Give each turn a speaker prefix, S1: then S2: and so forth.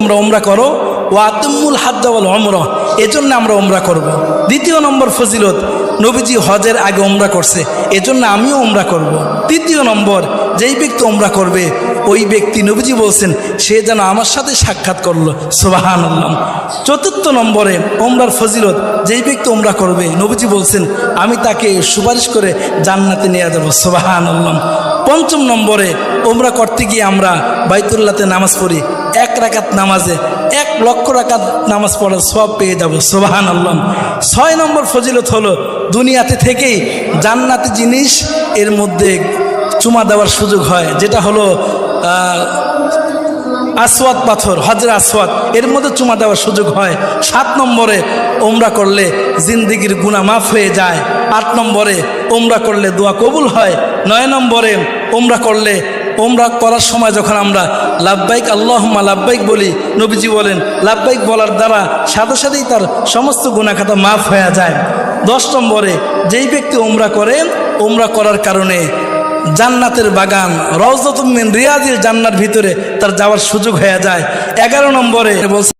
S1: আমরা উমরা করো ও আতিমুল হাজ্জ ওয়াল উমরা, এজন্য আমরা উমরা করব। দ্বিতীয় নম্বর ফজিলত, নবীজি হজের আগে উমরা করছে, এজন্য আমিও উমরা করব। তৃতীয় নম্বর, যেই ব্যক্তি উমরা করবে ওই ব্যক্তি নবীজি বলছেন সে যেন আমার সাথে সাক্ষাৎ করলো, সুবহানাল্লাহ। চতুর্থ নম্বরে উমরার ফজিলত, যেই ব্যক্তি উমরা করবে নবীজি বলছেন আমি তাকে সুপারিশ করে জান্নাতে নিয়ে যাব, সুবহানাল্লাহ। পঞ্চম নম্বরে উমরা করতে গিয়ে আমরা বাইতুল্লাহতে নামাজ পড়ি, 1 রাকাত নামাজে 1 লক্ষ রাকাত নামাজ পড়ার সওয়াব পেয়ে যাব, সুবহানাল্লাহ। 6 নম্বর ফজিলত হলো দুনিয়াতে থেকেই জান্নাতি জিনিস এর মধ্যে চুমা দেওয়ার সুযোগ হয়, যেটা হলো আসওয়াদ পাথর, হজরে আসওয়াদ, এর মধ্যে চুমা দেওয়ার সুযোগ হয়। 7 নম্বরে উমরা করলে জিন্দেগির গুনাহ মাফ হয়ে যায়। 8 নম্বরে উমরা করলে দোয়া কবুল হয়। 9 নম্বরে উমরা করলে, উমরা করার সময় যখন আমরা লাব্বাইক আল্লাহুম্মা লাব্বাইক বলি, নবীজি বলেন লাব্বাইক বলার দ্বারা সাথে সাথেই তার সমস্ত গুনাহ খাতা মাফ হয়ে যায়। 10 নম্বরে যেই ব্যক্তি উমরা করে, উমরা করার কারণে জান্নাতের বাগান রওজাতুম মিন রিয়াজিল জান্নার ভিতরে তার যাওয়ার সুযোগ হয়ে যায়। 11 নম্বরে বলছে